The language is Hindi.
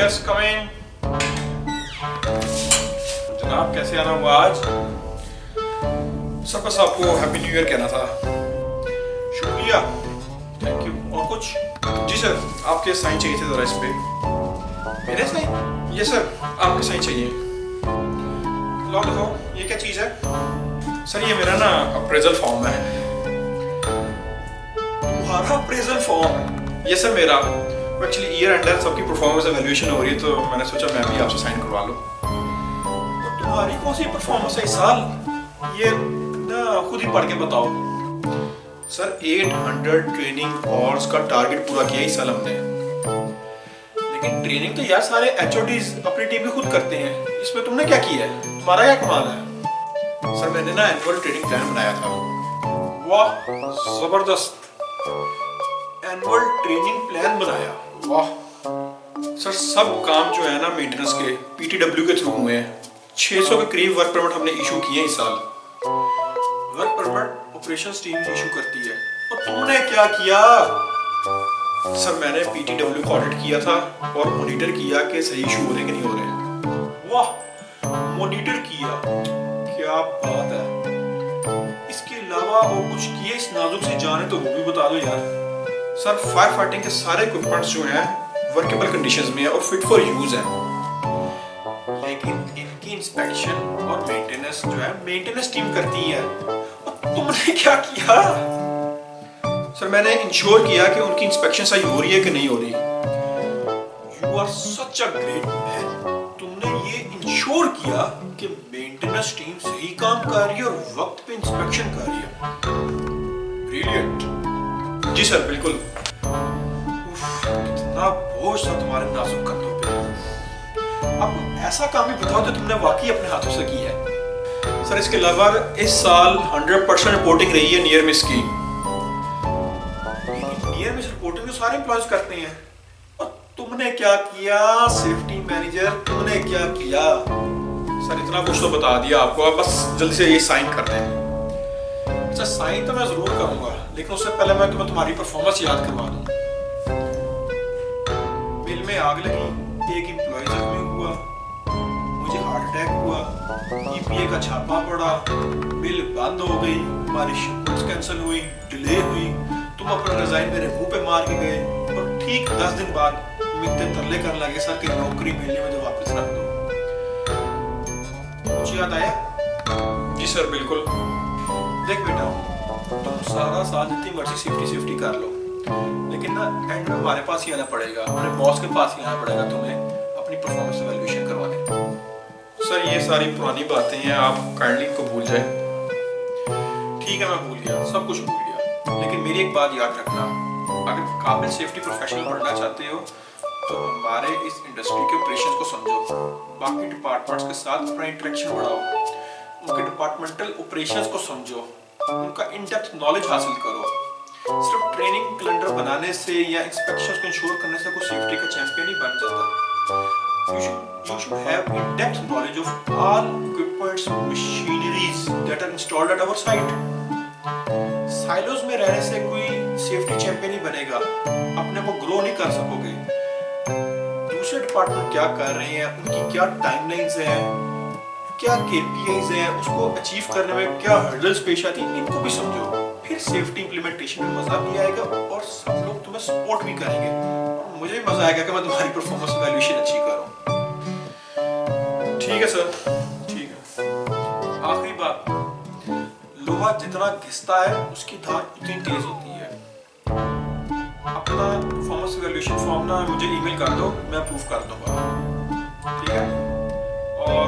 यस कम इन। जनाब कैसे आना हुआ आज? सर बस आपको हैप्पी न्यू ईयर कहना था। शुक्रिया, थैंक यू। और कुछ? जी सर, आपके साइन चाहिए थे ज़रा इस पे। मेरे साइन? यस सर, आपके साइन चाहिए। लो देखो, ये क्या चीज़ है? सर ये मेरा ना अप्रेजल फॉर्म है। तुम्हारा अप्रेजल फॉर्म? यस सर मेरा। एक्चुअली ईयर एंड है, सबकी परफॉर्मेंस एवेल्यूएशन हो रही है तो मैंने सोचा मैं भी आपसे साइन करवा लूँ। तुम्हारी कौन सी परफॉर्मेंस है इस साल? ये ना खुद ही पढ़ के बताओ। सर 800 ट्रेनिंग आवर्स का टारगेट पूरा किया इस साल हमने। लेकिन ट्रेनिंग तो यार सारे एचओडीज अपनी टीम में खुद करते हैं, इसमें तुमने क्या किया है? तुम्हारा क्या कमाल है? सर मैंने ना एनुअल ट्रेनिंग प्लान बनाया था। वाह जबरदस्त, एनुअल ट्रेनिंग प्लान बनाया, वाह। सर सब काम जो है ना मेंटेनेंस के पीटीडब्ल्यू के थ्रू हुए हैं। 600 के करीब वर्क परमिट हमने इशू किए इस साल। Work permit operations team issue करती है। और तुमने क्या किया? सर मैंने पीटीडब्ल्यू को ऑडिट किया था और मॉनिटर किया कि सही इशू हो रहे कि नहीं हो रहे। वाह, मॉनिटर किया, क्या बात है। इसके अलावा और कुछ किए इस नाजुक सी जान है तो वो भी बता दो यार। सर फायर फाइटिंग के सारे इक्विपमेंट्स जो हैं वर्केबल कंडीशंस में है और फिट फॉर यूज है, लेकिन इनकी इंस्पेक्शन और मेंटेनेंस जो है मेंटेनेंस टीम करती है। और तुमने क्या किया? सर मैंने इंश्योर किया कि उनकी इंस्पेक्शन सही हो रही है कि नहीं हो रही। You are such a great man. तुमने ये इंश्योर किया कि मेंटेनेंस टीम सही काम कर रही है और वक्त पे इंस्पेक्शन कर रही है। ब्रिलियंट। जी सर बिल्कुल। कितना बोझ था तुम्हारे नाजुक कंधों पे। अब ऐसा काम भी बताओ जो तुमने वाकई अपने हाथों से किया है। सर इसके अलावा इस साल 100% रिपोर्टिंग रही है नियर मिस की। नियर मिस रिपोर्टिंग तो सारे एम्प्लॉयज करते हैं। और तुमने क्या किया सेफ्टी मैनेजर? तुमने क्या किया? सर इतना कुछ तो बता दिया आपको, आप बस जल्दी से ये साइन कर दें। अच्छा साइन तो मैं जरूर करूंगा, लेकिन उससे पहले मैं तुम्हें तुम्हारी परफॉर्मेंस याद करवा दूं। मिल में आग लगी, एक एम्प्लॉय जख्मी हुआ, मुझे हार्ट अटैक हुआ, ईपीए का छापा पड़ा, मिल बंद हो गई, हमारी शिपमेंट्स कैंसिल हुई, डिले हुई, तुम अपना रिजाइन मेरे मुंह पे मार के गए और ठीक 10 दिन बाद मिलते तरले करने लगे सर कि नौकरी मिलने में तो वापस रख दो। कुछ याद आया? जी सर बिल्कुल। देख बेटा, तुम सारा साल जितनी मर्जी सेफ्टी कर लो, लेकिन ना एंड में हमारे पास ही आना पड़ेगा, हमारे बॉस के पास ही आना पड़ेगा तुम्हें अपनी परफॉर्मेंस एवेल्यूएशन करवाने। सर ये सारी पुरानी बातें हैं, आप काइंडली इनको भूल जाए। ठीक है मैं भूल गया, सब कुछ भूल गया, लेकिन मेरी एक बात याद रखना, अगर काबिल सेफ्टी प्रोफेशनल बनना चाहते हो तो हमारे इस इंडस्ट्री के ऑपरेशंस को समझो, बाकी डिपार्टमेंट्स के साथ अपना इंटरेक्शन बढ़ाओ, उनके डिपार्टमेंटल ऑपरेशंस को समझो, उनका इन डेप्थ नॉलेज हासिल करो। सिर्फ ट्रेनिंग कैलेंडर बनाने से या इंस्पेक्शंस को इंश्योर करने से कोई सेफ्टी का चैंपियन नहीं बन जाता। You should have in depth knowledge of all equipments, machineries that are installed at our site. Silos में रहने से कोई सेफ्टी चैंपियन नहीं बनेगा, अपने को ग्रो नहीं कर सकोगे। दूसरे डिपार्टमेंट क्या कर रहे हैं, उनकी क्या टाइमलाइंस हैं, क्या केपीआईज हैं, उसको अचीव करने में क्या हर्डल्स पेश आती हैं, इनको भी समझो। फिर सेफ्टी इंप्लीमेंटेशन में मजा भी आएगा और सब लोग तुम्हें सपोर्ट भी करेंगे और मुझे भी मजा आएगा कि मैं तुम्हारी परफॉर्मेंस इवैल्यूएशन अच्छी करूं। ठीक है सर, ठीक है। आखिरी बात, लोहा जितना घिसता है उसकी धार उतनी तेज होती है। अपना परफॉर्मेंस इवैल्यूएशन फॉर्म ना मुझे ईमेल कर दो, मैं अप्रूव कर दूंगा। ठीक है? और